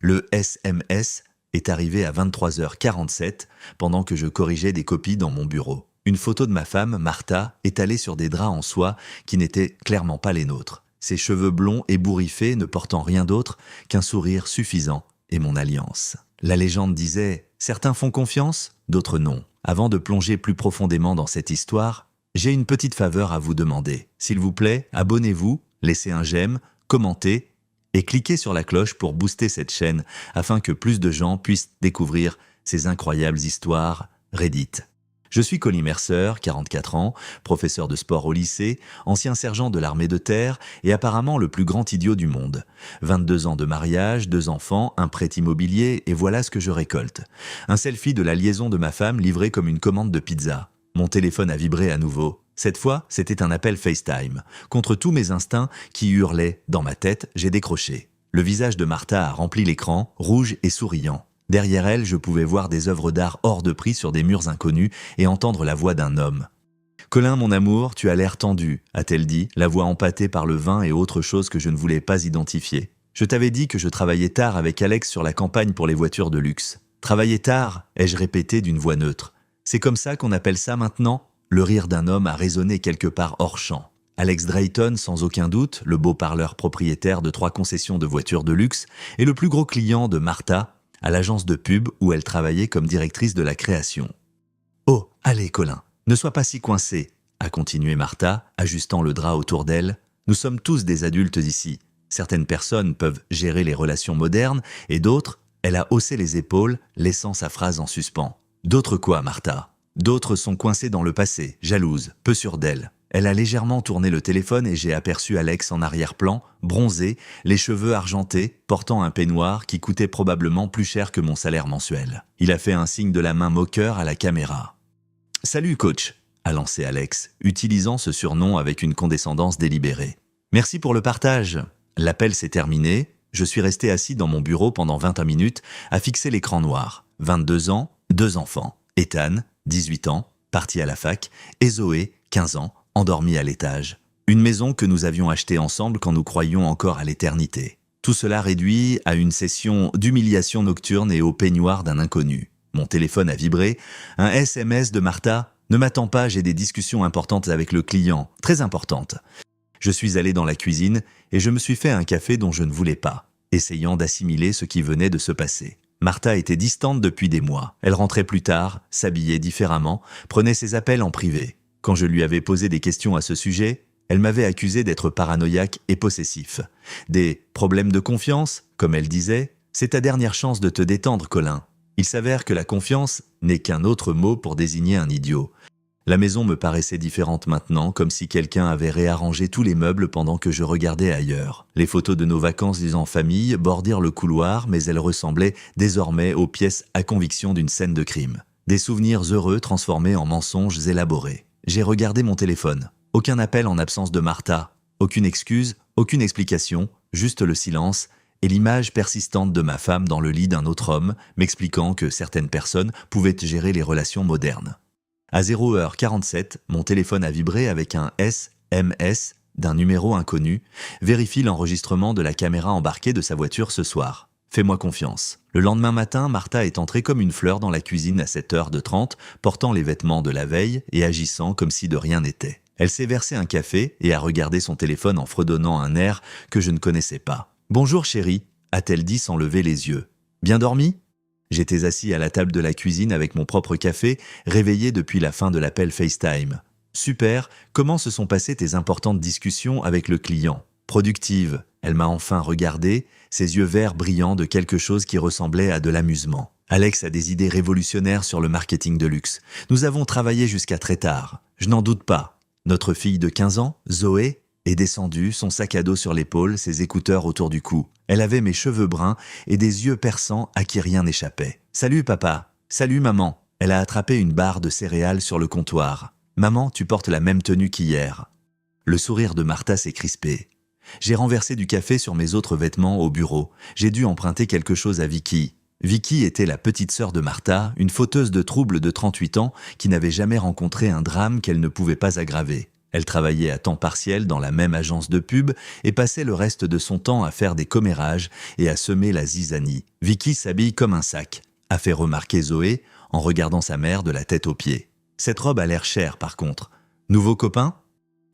Le SMS est arrivé à 23h47 pendant que je corrigeais des copies dans mon bureau. Une photo de ma femme, Martha, étalée sur des draps en soie qui n'étaient clairement pas les nôtres. Ses cheveux blonds ébouriffés ne portant rien d'autre qu'un sourire suffisant et mon alliance. La légende disait « Certains font confiance, d'autres non ». Avant de plonger plus profondément dans cette histoire, j'ai une petite faveur à vous demander. S'il vous plaît, abonnez-vous, laissez un j'aime, commentez et cliquez sur la cloche pour booster cette chaîne afin que plus de gens puissent découvrir ces incroyables histoires Reddit. Je suis Colin Mercer, 44 ans, professeur de sport au lycée, ancien sergent de l'armée de terre et apparemment le plus grand idiot du monde. 22 ans de mariage, 2 enfants, un prêt immobilier et voilà ce que je récolte. Un selfie de la liaison de ma femme livré comme une commande de pizza. Mon téléphone a vibré à nouveau. Cette fois, c'était un appel FaceTime. Contre tous mes instincts qui hurlaient dans ma tête, j'ai décroché. Le visage de Martha a rempli l'écran, rouge et souriant. Derrière elle, je pouvais voir des œuvres d'art hors de prix sur des murs inconnus et entendre la voix d'un homme. « Colin, mon amour, tu as l'air tendu », a-t-elle dit, la voix empâtée par le vin et autre chose que je ne voulais pas identifier. « Je t'avais dit que je travaillais tard avec Alex sur la campagne pour les voitures de luxe. »« Travailler tard » ai-je répété d'une voix neutre. « C'est comme ça qu'on appelle ça maintenant ?» Le rire d'un homme a résonné quelque part hors champ. Alex Drayton, sans aucun doute, le beau parleur propriétaire de 3 concessions de voitures de luxe, est le plus gros client de Martha, à l'agence de pub où elle travaillait comme directrice de la création. « Oh, allez Colin, ne sois pas si coincé », a continué Martha, ajustant le drap autour d'elle. « Nous sommes tous des adultes ici. Certaines personnes peuvent gérer les relations modernes et d'autres, » elle a haussé les épaules, laissant sa phrase en suspens. « D'autres quoi, Martha ? D'autres sont coincées dans le passé, jalouses, peu sûres d'elles. » Elle a légèrement tourné le téléphone et j'ai aperçu Alex en arrière-plan, bronzé, les cheveux argentés, portant un peignoir qui coûtait probablement plus cher que mon salaire mensuel. Il a fait un signe de la main moqueur à la caméra. « Salut coach », a lancé Alex, utilisant ce surnom avec une condescendance délibérée. « Merci pour le partage. » L'appel s'est terminé. Je suis resté assis dans mon bureau pendant 21 minutes à fixer l'écran noir. 22 ans, 2 enfants. Ethan, 18 ans, parti à la fac, et Zoé, 15 ans, endormi à l'étage. Une maison que nous avions achetée ensemble quand nous croyions encore à l'éternité. Tout cela réduit à une session d'humiliation nocturne et au peignoir d'un inconnu. Mon téléphone a vibré. Un SMS de Martha. « Ne m'attends pas, j'ai des discussions importantes avec le client. Très importantes. » Je suis allé dans la cuisine et je me suis fait un café dont je ne voulais pas, essayant d'assimiler ce qui venait de se passer. Martha était distante depuis des mois. Elle rentrait plus tard, s'habillait différemment, prenait ses appels en privé. Quand je lui avais posé des questions à ce sujet, elle m'avait accusé d'être paranoïaque et possessif. Des problèmes de confiance, comme elle disait, c'est ta dernière chance de te détendre, Colin. Il s'avère que la confiance n'est qu'un autre mot pour désigner un idiot. La maison me paraissait différente maintenant, comme si quelqu'un avait réarrangé tous les meubles pendant que je regardais ailleurs. Les photos de nos vacances en famille bordirent le couloir, mais elles ressemblaient désormais aux pièces à conviction d'une scène de crime. Des souvenirs heureux transformés en mensonges élaborés. J'ai regardé mon téléphone. Aucun appel en absence de Martha. Aucune excuse, aucune explication, juste le silence et l'image persistante de ma femme dans le lit d'un autre homme m'expliquant que certaines personnes pouvaient gérer les relations modernes. À 0h47, mon téléphone a vibré avec un SMS d'un numéro inconnu. Vérifie l'enregistrement de la caméra embarquée de sa voiture ce soir. Fais-moi confiance. Le lendemain matin, Martha est entrée comme une fleur dans la cuisine à 7h30, portant les vêtements de la veille et agissant comme si de rien n'était. Elle s'est versé un café et a regardé son téléphone en fredonnant un air que je ne connaissais pas. « Bonjour chérie », a-t-elle dit sans lever les yeux. « Bien dormi ?» J'étais assis à la table de la cuisine avec mon propre café, réveillé depuis la fin de l'appel FaceTime. « Super, comment se sont passées tes importantes discussions avec le client ?»« Productive », elle m'a enfin regardé, ses yeux verts brillant de quelque chose qui ressemblait à de l'amusement. Alex a des idées révolutionnaires sur le marketing de luxe. Nous avons travaillé jusqu'à très tard. Je n'en doute pas. Notre fille de 15 ans, Zoé, est descendue, son sac à dos sur l'épaule, ses écouteurs autour du cou. Elle avait mes cheveux bruns et des yeux perçants à qui rien n'échappait. « Salut papa !»« Salut maman !» Elle a attrapé une barre de céréales sur le comptoir. « Maman, tu portes la même tenue qu'hier. » Le sourire de Martha s'est crispé. J'ai renversé du café sur mes autres vêtements au bureau. J'ai dû emprunter quelque chose à Vicky. Vicky était la petite sœur de Martha, une fauteuse de troubles de 38 ans qui n'avait jamais rencontré un drame qu'elle ne pouvait pas aggraver. Elle travaillait à temps partiel dans la même agence de pub et passait le reste de son temps à faire des commérages et à semer la zizanie. Vicky s'habille comme un sac, a fait remarquer Zoé en regardant sa mère de la tête aux pieds. Cette robe a l'air chère par contre. Nouveau copain ?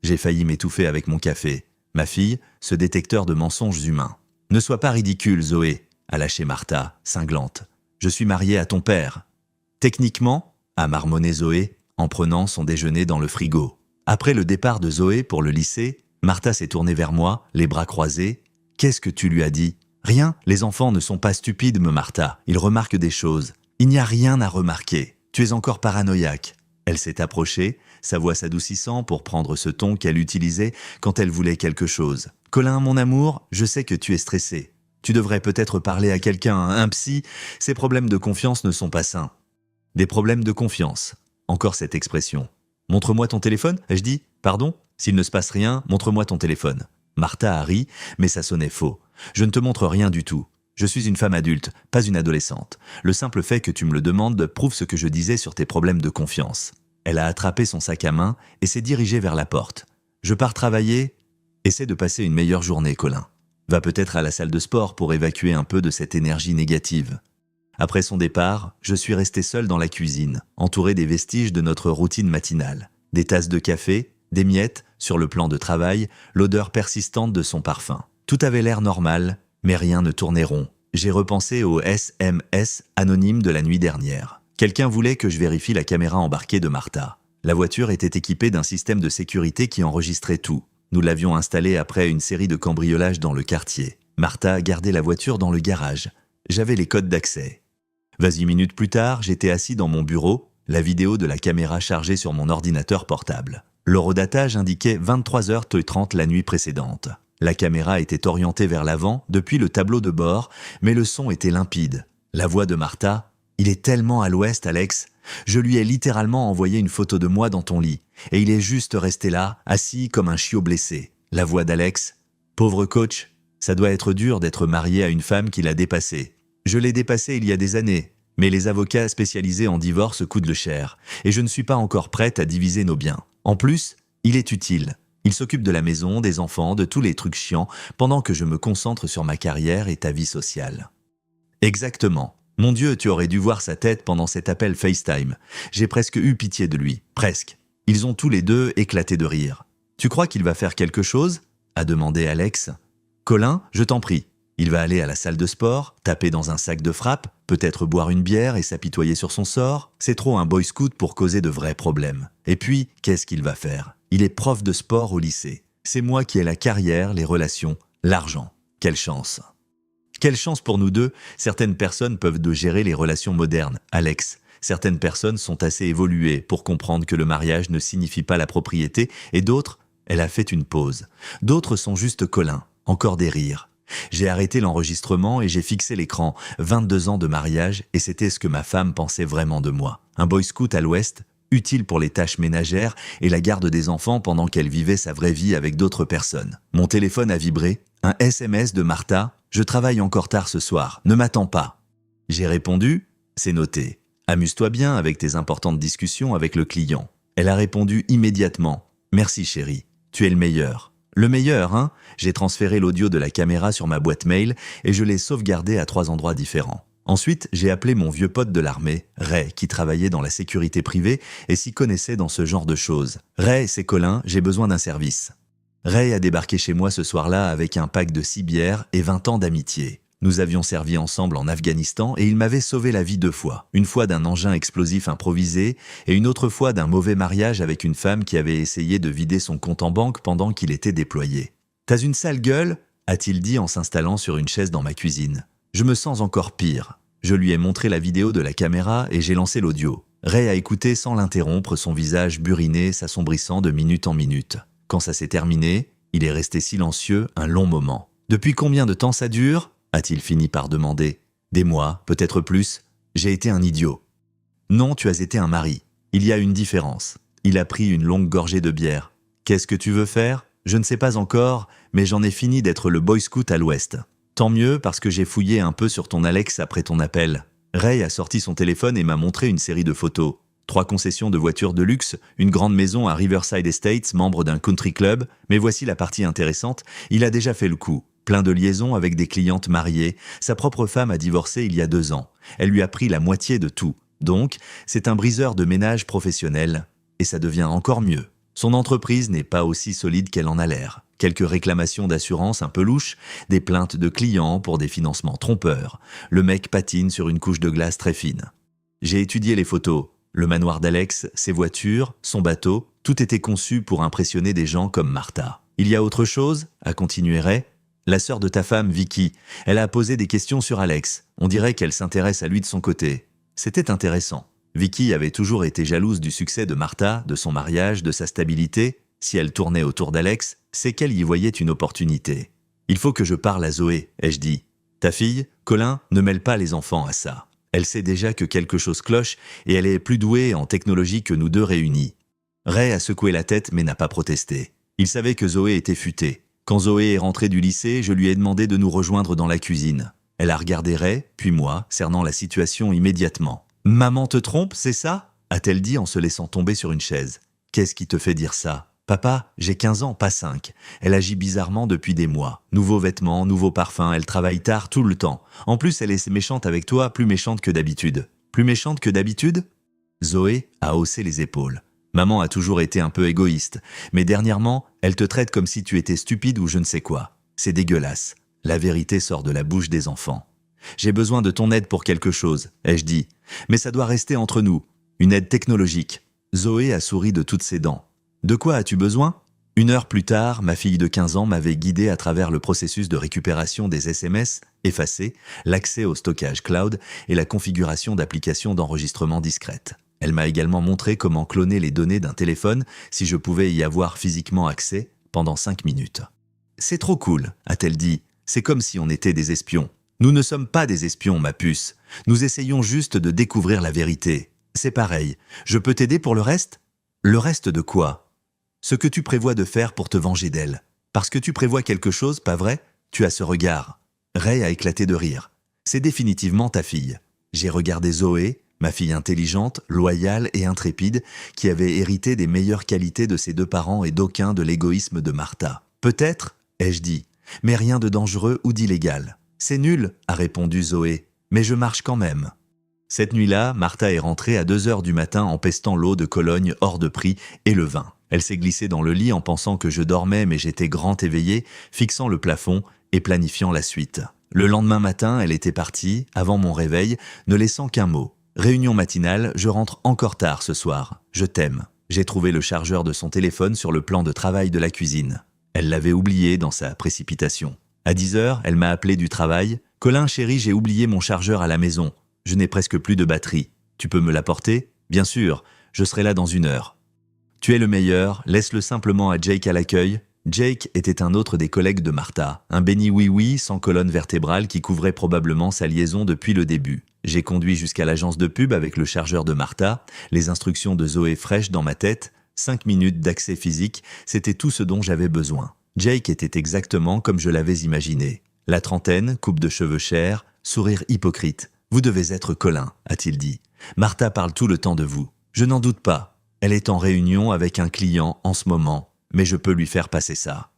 J'ai failli m'étouffer avec mon café. Ma fille, ce détecteur de mensonges humains. Ne sois pas ridicule, Zoé, a lâché Martha, cinglante. Je suis mariée à ton père. Techniquement, a marmonné Zoé en prenant son déjeuner dans le frigo. Après le départ de Zoé pour le lycée, Martha s'est tournée vers moi, les bras croisés. « Qu'est-ce que tu lui as dit ?»« Rien, les enfants ne sont pas stupides, me Martha. Ils remarquent des choses. Il n'y a rien à remarquer. Tu es encore paranoïaque. » Elle s'est approchée, sa voix s'adoucissant pour prendre ce ton qu'elle utilisait quand elle voulait quelque chose. « Colin, mon amour, je sais que tu es stressé. Tu devrais peut-être parler à quelqu'un, un psy. Ces problèmes de confiance ne sont pas sains. » Des problèmes de confiance. Encore cette expression. « Montre-moi ton téléphone ?» ai-je dit. « Pardon ? S'il ne se passe rien, montre-moi ton téléphone. » Martha a ri, mais ça sonnait faux. « Je ne te montre rien du tout. Je suis une femme adulte, pas une adolescente. Le simple fait que tu me le demandes prouve ce que je disais sur tes problèmes de confiance. » Elle a attrapé son sac à main et s'est dirigée vers la porte. « Je pars travailler. Essaie de passer une meilleure journée, Colin. Va peut-être à la salle de sport pour évacuer un peu de cette énergie négative. » Après son départ, je suis resté seul dans la cuisine, entouré des vestiges de notre routine matinale. Des tasses de café, des miettes, sur le plan de travail, l'odeur persistante de son parfum. Tout avait l'air normal, mais rien ne tournait rond. J'ai repensé au SMS anonyme de la nuit dernière. Quelqu'un voulait que je vérifie la caméra embarquée de Martha. La voiture était équipée d'un système de sécurité qui enregistrait tout. Nous l'avions installée après une série de cambriolages dans le quartier. Martha gardait la voiture dans le garage. J'avais les codes d'accès. 20 minutes plus tard, j'étais assis dans mon bureau, la vidéo de la caméra chargée sur mon ordinateur portable. L'horodatage indiquait 23h30 la nuit précédente. La caméra était orientée vers l'avant depuis le tableau de bord, mais le son était limpide. La voix de Martha: « Il est tellement à l'ouest, Alex. Je lui ai littéralement envoyé une photo de moi dans ton lit, et il est juste resté là, assis comme un chiot blessé. » La voix d'Alex: « Pauvre coach, ça doit être dur d'être marié à une femme qui l'a dépassé. Je l'ai dépassé il y a des années, mais les avocats spécialisés en divorce coûtent le cher, et je ne suis pas encore prête à diviser nos biens. En plus, il est utile. Il s'occupe de la maison, des enfants, de tous les trucs chiants, pendant que je me concentre sur ma carrière et ta vie sociale. » Exactement. Mon Dieu, tu aurais dû voir sa tête pendant cet appel FaceTime. J'ai presque eu pitié de lui. Presque. Ils ont tous les deux éclaté de rire. « Tu crois qu'il va faire quelque chose ?» a demandé Alex. « Colin, je t'en prie. Il va aller à la salle de sport, taper dans un sac de frappe, peut-être boire une bière et s'apitoyer sur son sort. C'est trop un boy scout pour causer de vrais problèmes. Et puis, qu'est-ce qu'il va faire? Il est prof de sport au lycée. C'est moi qui ai la carrière, les relations, l'argent. Quelle chance! Quelle chance pour nous deux. Certaines personnes peuvent gérer les relations modernes, Alex. Certaines personnes sont assez évoluées pour comprendre que le mariage ne signifie pas la propriété, et d'autres, elle a fait une pause. D'autres sont juste Colin, encore des rires. J'ai arrêté l'enregistrement et j'ai fixé l'écran. 22 ans de mariage, et c'était ce que ma femme pensait vraiment de moi. Un boy scout à l'ouest, utile pour les tâches ménagères et la garde des enfants pendant qu'elle vivait sa vraie vie avec d'autres personnes. Mon téléphone a vibré. Un SMS de Martha: « Je travaille encore tard ce soir, ne m'attends pas. » J'ai répondu: « C'est noté. Amuse-toi bien avec tes importantes discussions avec le client. » Elle a répondu immédiatement: « Merci chérie, tu es le meilleur. » Le meilleur, hein? J'ai transféré l'audio de la caméra sur ma boîte mail et je l'ai sauvegardé à 3 endroits différents. Ensuite, j'ai appelé mon vieux pote de l'armée, Ray, qui travaillait dans la sécurité privée et s'y connaissait dans ce genre de choses. « Ray, c'est Colin, j'ai besoin d'un service. » Ray a débarqué chez moi ce soir-là avec un pack de 6 bières et 20 ans d'amitié. Nous avions servi ensemble en Afghanistan et il m'avait sauvé la vie 2 fois. Une fois d'un engin explosif improvisé et une autre fois d'un mauvais mariage avec une femme qui avait essayé de vider son compte en banque pendant qu'il était déployé. « T'as une sale gueule ?» a-t-il dit en s'installant sur une chaise dans ma cuisine. Je me sens encore pire. Je lui ai montré la vidéo de la caméra et j'ai lancé l'audio. Ray a écouté sans l'interrompre, son visage buriné s'assombrissant de minute en minute. Quand ça s'est terminé, il est resté silencieux un long moment. « Depuis combien de temps ça dure ?» a-t-il fini par demander. « Des mois, peut-être plus. J'ai été un idiot. »« Non, tu as été un mari. Il y a une différence. » Il a pris une longue gorgée de bière. « Qu'est-ce que tu veux faire ? Je ne sais pas encore, mais j'en ai fini d'être le boy scout à l'ouest. Tant mieux parce que j'ai fouillé un peu sur ton Alex après ton appel. » Ray a sorti son téléphone et m'a montré une série de photos. 3 concessions de voitures de luxe, une grande maison à Riverside Estates, membre d'un country club, mais voici la partie intéressante, il a déjà fait le coup. Plein de liaisons avec des clientes mariées, sa propre femme a divorcé il y a 2 ans. Elle lui a pris la moitié de tout. Donc, c'est un briseur de ménage professionnel. Et ça devient encore mieux. Son entreprise n'est pas aussi solide qu'elle en a l'air. Quelques réclamations d'assurance un peu louches, des plaintes de clients pour des financements trompeurs. Le mec patine sur une couche de glace très fine. J'ai étudié les photos. Le manoir d'Alex, ses voitures, son bateau, tout était conçu pour impressionner des gens comme Martha. Il y a autre chose, a continué Ray. La sœur de ta femme, Vicky, elle a posé des questions sur Alex. On dirait qu'elle s'intéresse à lui de son côté. C'était intéressant. Vicky avait toujours été jalouse du succès de Martha, de son mariage, de sa stabilité. Si elle tournait autour d'Alex, c'est qu'elle y voyait une opportunité. « Il faut que je parle à Zoé », ai-je dit. « Ta fille, Colin, ne mêle pas les enfants à ça. Elle sait déjà que quelque chose cloche et elle est plus douée en technologie que nous deux réunis. » Ray a secoué la tête mais n'a pas protesté. Il savait que Zoé était futée. Quand Zoé est rentrée du lycée, je lui ai demandé de nous rejoindre dans la cuisine. Elle a regardé Ray, puis moi, cernant la situation immédiatement. « Maman te trompe, c'est ça ?» a-t-elle dit en se laissant tomber sur une chaise. « Qu'est-ce qui te fait dire ça ? Papa, j'ai 15 ans, pas 5. Elle agit bizarrement depuis des mois. Nouveaux vêtements, nouveaux parfums, elle travaille tard tout le temps. En plus, elle est méchante avec toi, plus méchante que d'habitude. » « Plus méchante que d'habitude ?» Zoé a haussé les épaules. « Maman a toujours été un peu égoïste, mais dernièrement, elle te traite comme si tu étais stupide ou je ne sais quoi. C'est dégueulasse. La vérité sort de la bouche des enfants. « J'ai besoin de ton aide pour quelque chose, ai-je dit. Mais ça doit rester entre nous. Une aide technologique. » Zoé a souri de toutes ses dents. « De quoi as-tu besoin ?» 1 heure plus tard, ma fille de 15 ans m'avait guidé à travers le processus de récupération des SMS, effacés, l'accès au stockage cloud et la configuration d'applications d'enregistrement discrètes. Elle m'a également montré comment cloner les données d'un téléphone si je pouvais y avoir physiquement accès pendant 5 minutes. « C'est trop cool, a-t-elle dit. C'est comme si on était des espions. Nous ne sommes pas des espions, ma puce. Nous essayons juste de découvrir la vérité. C'est pareil. Je peux t'aider pour le reste ? » « Le reste de quoi ? » « Ce que tu prévois de faire pour te venger d'elle. Parce que tu prévois quelque chose, pas vrai ? Tu as ce regard. » Ray a éclaté de rire. « C'est définitivement ta fille. » J'ai regardé Zoé, ma fille intelligente, loyale et intrépide, qui avait hérité des meilleures qualités de ses 2 parents et d'aucun de l'égoïsme de Martha. « Peut-être, ai-je dit, mais rien de dangereux ou d'illégal. »« C'est nul, a répondu Zoé, mais je marche quand même. » Cette nuit-là, Martha est rentrée à 2 heures du matin en pestant l'eau de Cologne hors de prix et le vin. Elle s'est glissée dans le lit en pensant que je dormais mais j'étais grand éveillé, fixant le plafond et planifiant la suite. Le lendemain matin, elle était partie, avant mon réveil, ne laissant qu'un mot. « Réunion matinale, je rentre encore tard ce soir. Je t'aime. » J'ai trouvé le chargeur de son téléphone sur le plan de travail de la cuisine. Elle l'avait oublié dans sa précipitation. À 10 heures, elle m'a appelé du travail. « Colin, chéri, j'ai oublié mon chargeur à la maison. Je n'ai presque plus de batterie. Tu peux me l'apporter ? Bien sûr, je serai là dans 1 heure. » Tu es le meilleur, laisse-le simplement à Jake à l'accueil. Jake était un autre des collègues de Martha, un béni oui-oui sans colonne vertébrale qui couvrait probablement sa liaison depuis le début. J'ai conduit jusqu'à l'agence de pub avec le chargeur de Martha, les instructions de Zoé fraîches dans ma tête, 5 minutes d'accès physique, c'était tout ce dont j'avais besoin. Jake était exactement comme je l'avais imaginé. La trentaine, coupe de cheveux chers, sourire hypocrite. « Vous devez être Colin », a-t-il dit. « Martha parle tout le temps de vous. Je n'en doute pas. Elle est en réunion avec un client en ce moment, mais je peux lui faire passer ça. »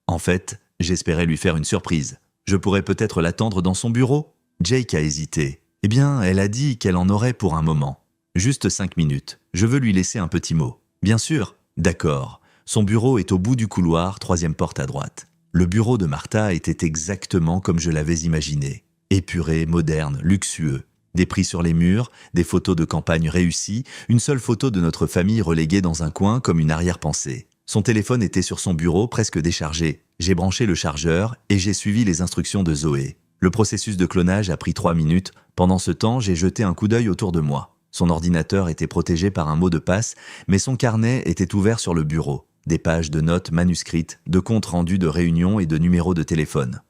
En fait, j'espérais lui faire une surprise. Je pourrais peut-être l'attendre dans son bureau ? Jake a hésité. Eh bien, elle a dit qu'elle en aurait pour un moment. Juste 5 minutes. Je veux lui laisser un petit mot. Bien sûr. D'accord. Son bureau est au bout du couloir, 3e porte à droite. Le bureau de Martha était exactement comme je l'avais imaginé. Épuré, moderne, luxueux. Des prix sur les murs, des photos de campagne réussies, une seule photo de notre famille reléguée dans un coin comme une arrière-pensée. Son téléphone était sur son bureau, presque déchargé. J'ai branché le chargeur et j'ai suivi les instructions de Zoé. Le processus de clonage a pris 3 minutes. Pendant ce temps, j'ai jeté un coup d'œil autour de moi. Son ordinateur était protégé par un mot de passe, mais son carnet était ouvert sur le bureau. Des pages de notes manuscrites, de comptes rendus de réunions et de numéros de téléphone.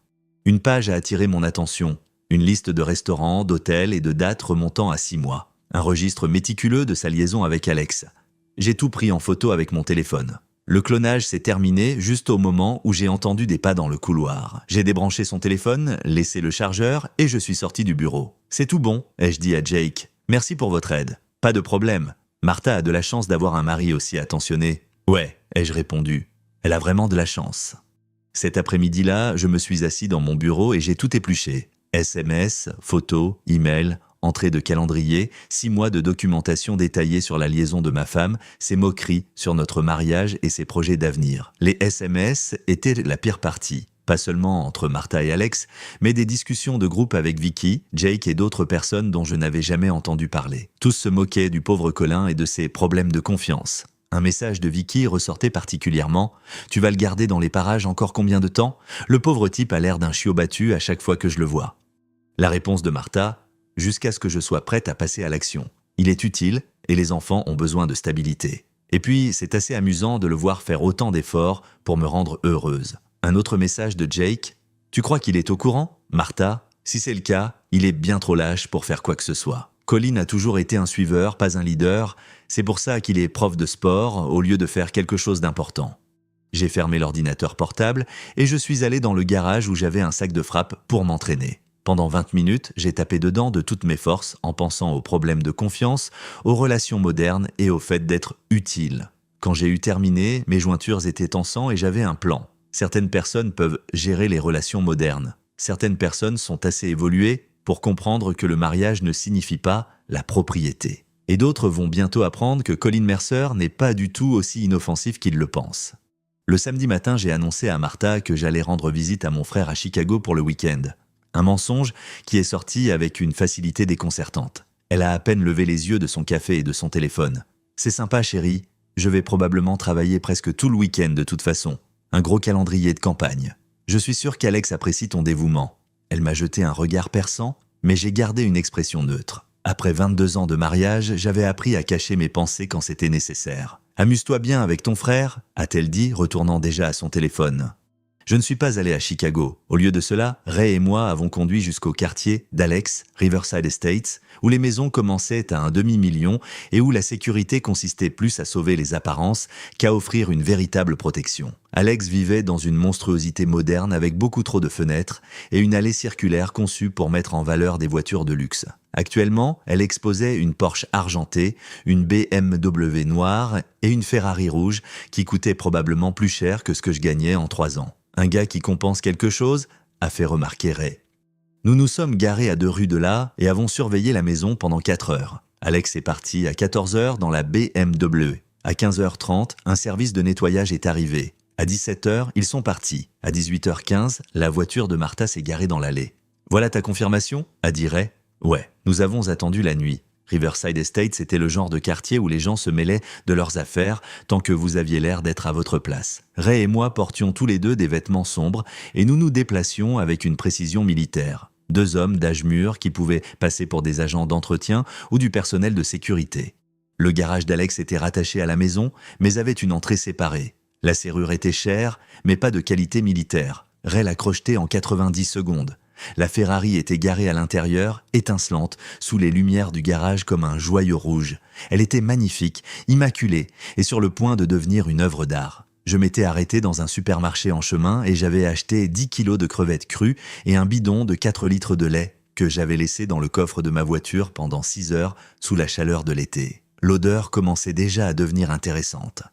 Une page a attiré mon attention. Une liste de restaurants, d'hôtels et de dates remontant à 6 mois. Un registre méticuleux de sa liaison avec Alex. J'ai tout pris en photo avec mon téléphone. Le clonage s'est terminé juste au moment où j'ai entendu des pas dans le couloir. J'ai débranché son téléphone, laissé le chargeur et je suis sorti du bureau. « C'est tout bon », ai-je dit à Jake. « Merci pour votre aide. » « Pas de problème. Martha a de la chance d'avoir un mari aussi attentionné. Ouais, ai-je répondu. Elle a vraiment de la chance. Cet après-midi-là, je me suis assis dans mon bureau et j'ai tout épluché. SMS, photos, emails, entrées de calendrier, 6 mois de documentation détaillée sur la liaison de ma femme, ses moqueries sur notre mariage et ses projets d'avenir. Les SMS étaient la pire partie. Pas seulement entre Martha et Alex, mais des discussions de groupe avec Vicky, Jake et d'autres personnes dont je n'avais jamais entendu parler. Tous se moquaient du pauvre Colin et de ses problèmes de confiance. Un message de Vicky ressortait particulièrement. « Tu vas le garder dans les parages encore combien de temps ? Le pauvre type a l'air d'un chiot battu à chaque fois que je le vois. » La réponse de Martha : « Jusqu'à ce que je sois prête à passer à l'action. Il est utile et les enfants ont besoin de stabilité. » Et puis, c'est assez amusant de le voir faire autant d'efforts pour me rendre heureuse. Un autre message de Jake : « Tu crois qu'il est au courant ? Martha, si c'est le cas, il est bien trop lâche pour faire quoi que ce soit. Colin a toujours été un suiveur, pas un leader. C'est pour ça qu'il est prof de sport au lieu de faire quelque chose d'important. » J'ai fermé l'ordinateur portable et je suis allé dans le garage où j'avais un sac de frappe pour m'entraîner. Pendant 20 minutes, j'ai tapé dedans de toutes mes forces en pensant aux problèmes de confiance, aux relations modernes et au fait d'être utile. Quand j'ai eu terminé, mes jointures étaient en sang et j'avais un plan. Certaines personnes peuvent gérer les relations modernes. Certaines personnes sont assez évoluées pour comprendre que le mariage ne signifie pas la propriété. Et d'autres vont bientôt apprendre que Colin Mercer n'est pas du tout aussi inoffensif qu'il le pense. Le samedi matin, j'ai annoncé à Martha que j'allais rendre visite à mon frère à Chicago pour le week-end. Un mensonge qui est sorti avec une facilité déconcertante. Elle a à peine levé les yeux de son café et de son téléphone. « C'est sympa, chérie. Je vais probablement travailler presque tout le week-end de toute façon. Un gros calendrier de campagne. Je suis sûr qu'Alex apprécie ton dévouement. » Elle m'a jeté un regard perçant, mais j'ai gardé une expression neutre. Après 22 ans de mariage, j'avais appris à cacher mes pensées quand c'était nécessaire. « Amuse-toi bien avec ton frère », a-t-elle dit, retournant déjà à son téléphone. Je ne suis pas allé à Chicago. Au lieu de cela, Ray et moi avons conduit jusqu'au quartier d'Alex, Riverside Estates, où les maisons commençaient à un demi-million et où la sécurité consistait plus à sauver les apparences qu'à offrir une véritable protection. Alex vivait dans une monstruosité moderne avec beaucoup trop de fenêtres et une allée circulaire conçue pour mettre en valeur des voitures de luxe. Actuellement, elle exposait une Porsche argentée, une BMW noire et une Ferrari rouge qui coûtaient probablement plus cher que ce que je gagnais en 3 ans. Un gars qui compense quelque chose, a fait remarquer Ray. Nous nous sommes garés à 2 rues de là et avons surveillé la maison pendant 4 heures. Alex est parti à 14 heures dans la BMW. À 15h30, un service de nettoyage est arrivé. À 17h, ils sont partis. À 18h15, la voiture de Martha s'est garée dans l'allée. « Voilà ta confirmation ?» a dit Ray. « Ouais, nous avons attendu la nuit. Riverside Estates était le genre de quartier où les gens se mêlaient de leurs affaires tant que vous aviez l'air d'être à votre place. Ray et moi portions tous les deux des vêtements sombres et nous nous déplacions avec une précision militaire. 2 hommes d'âge mûr qui pouvaient passer pour des agents d'entretien ou du personnel de sécurité. Le garage d'Alex était rattaché à la maison, mais avait une entrée séparée. La serrure était chère, mais pas de qualité militaire. Ray l'a crochetée en 90 secondes. La Ferrari était garée à l'intérieur, étincelante, sous les lumières du garage comme un joyau rouge. Elle était magnifique, immaculée, et sur le point de devenir une œuvre d'art. Je m'étais arrêté dans un supermarché en chemin et j'avais acheté 10 kilos de crevettes crues et un bidon de 4 litres de lait que j'avais laissé dans le coffre de ma voiture pendant 6 heures sous la chaleur de l'été. L'odeur commençait déjà à devenir intéressante.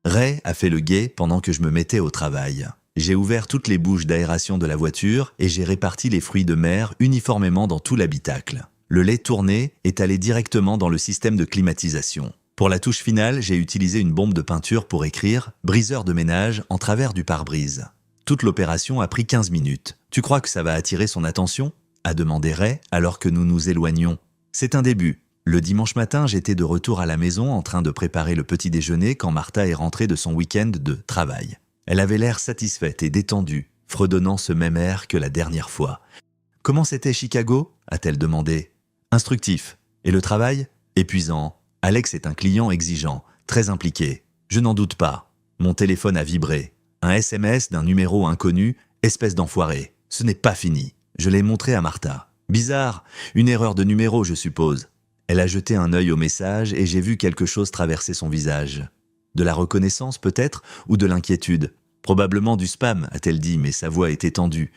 Ray a fait le guet pendant que je me mettais au travail. J'ai ouvert toutes les bouches d'aération de la voiture et j'ai réparti les fruits de mer uniformément dans tout l'habitacle. Le lait tourné est allé directement dans le système de climatisation. Pour la touche finale, j'ai utilisé une bombe de peinture pour écrire « briseur de ménage » en travers du pare-brise. Toute l'opération a pris 15 minutes. « Tu crois que ça va attirer son attention ?» a demandé Ray alors que nous nous éloignions. « C'est un début. » Le dimanche matin, j'étais de retour à la maison en train de préparer le petit déjeuner quand Martha est rentrée de son week-end de travail. Elle avait l'air satisfaite et détendue, fredonnant ce même air que la dernière fois. « Comment c'était Chicago ?» a-t-elle demandé. « Instructif. Et le travail ? Épuisant. Alex est un client exigeant, très impliqué. Je n'en doute pas. Mon téléphone a vibré. Un SMS d'un numéro inconnu, espèce d'enfoiré. Ce n'est pas fini. Je l'ai montré à Martha. Bizarre, une erreur de numéro, je suppose. » Elle a jeté un œil au message et j'ai vu quelque chose traverser son visage. De la reconnaissance peut-être, ou de l'inquiétude. Probablement du spam, a-t-elle dit, mais sa voix était tendue.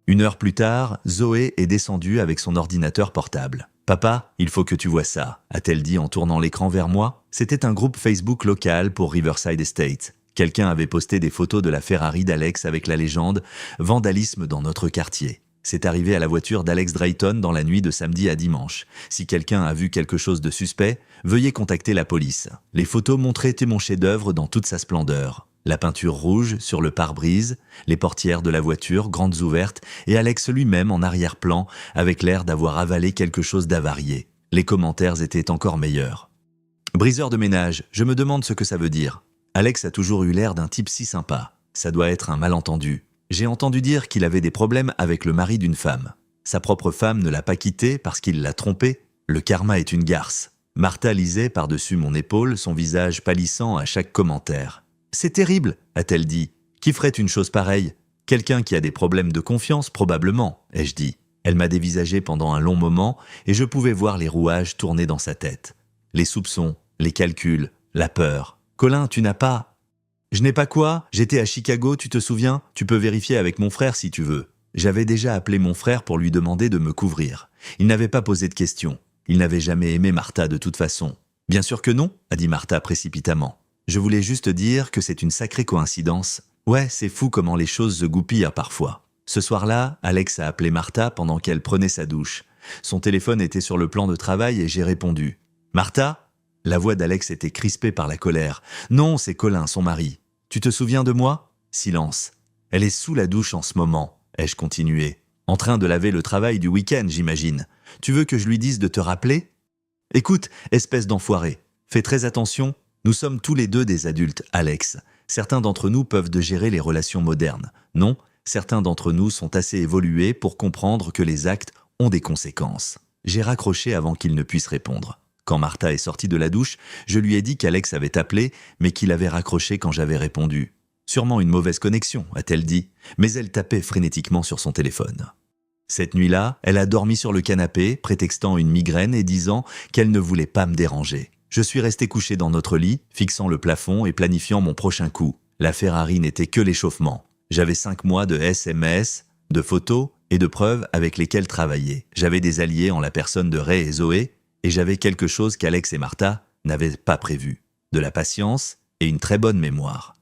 1 heure plus tard, Zoé est descendue avec son ordinateur portable. Papa, il faut que tu vois ça, a-t-elle dit en tournant l'écran vers moi. C'était un groupe Facebook local pour Riverside Estate. Quelqu'un avait posté des photos de la Ferrari d'Alex avec la légende « Vandalisme dans notre quartier ». C'est arrivé à la voiture d'Alex Drayton dans la nuit de samedi à dimanche. Si quelqu'un a vu quelque chose de suspect, veuillez contacter la police. Les photos montraient mon chef-d'œuvre dans toute sa splendeur. La peinture rouge sur le pare-brise, les portières de la voiture grandes ouvertes et Alex lui-même en arrière-plan avec l'air d'avoir avalé quelque chose d'avarié. Les commentaires étaient encore meilleurs. Briseur de ménage, je me demande ce que ça veut dire. Alex a toujours eu l'air d'un type si sympa. Ça doit être un malentendu. J'ai entendu dire qu'il avait des problèmes avec le mari d'une femme. Sa propre femme ne l'a pas quitté parce qu'il l'a trompé. Le karma est une garce. Martha lisait par-dessus mon épaule, son visage pâlissant à chaque commentaire. « C'est terrible », a-t-elle dit. « Qui ferait une chose pareille ? Quelqu'un qui a des problèmes de confiance, probablement, ai-je dit. Elle m'a dévisagé pendant un long moment et je pouvais voir les rouages tourner dans sa tête. Les soupçons, les calculs, la peur. « Colin, tu n'as pas… » « Je n'ai pas quoi ? J'étais à Chicago, tu te souviens ? Tu peux vérifier avec mon frère si tu veux. » J'avais déjà appelé mon frère pour lui demander de me couvrir. Il n'avait pas posé de questions. Il n'avait jamais aimé Martha de toute façon. « Bien sûr que non, » a dit Martha précipitamment. « Je voulais juste dire que c'est une sacrée coïncidence. Ouais, c'est fou comment les choses se goupillent parfois. » Ce soir-là, Alex a appelé Martha pendant qu'elle prenait sa douche. Son téléphone était sur le plan de travail et j'ai répondu. « Martha ?» La voix d'Alex était crispée par la colère. « Non, c'est Colin, son mari. Tu te souviens de moi ?» Silence. « Elle est sous la douche en ce moment, » ai-je continué. « En train de laver le travail du week-end, j'imagine. Tu veux que je lui dise de te rappeler ? Écoute, espèce d'enfoiré, fais très attention. Nous sommes tous les deux des adultes, Alex. Certains d'entre nous peuvent gérer les relations modernes. Non, certains d'entre nous sont assez évolués pour comprendre que les actes ont des conséquences. » J'ai raccroché avant qu'il ne puisse répondre. Quand Martha est sortie de la douche, je lui ai dit qu'Alex avait appelé, mais qu'il avait raccroché quand j'avais répondu. « Sûrement une mauvaise connexion », a-t-elle dit, mais elle tapait frénétiquement sur son téléphone. Cette nuit-là, elle a dormi sur le canapé, prétextant une migraine et disant qu'elle ne voulait pas me déranger. Je suis resté couché dans notre lit, fixant le plafond et planifiant mon prochain coup. La Ferrari n'était que l'échauffement. J'avais 5 mois de SMS, de photos et de preuves avec lesquelles travailler. J'avais des alliés en la personne de Ray et Zoé, et j'avais quelque chose qu'Alex et Martha n'avaient pas prévu, de la patience et une très bonne mémoire.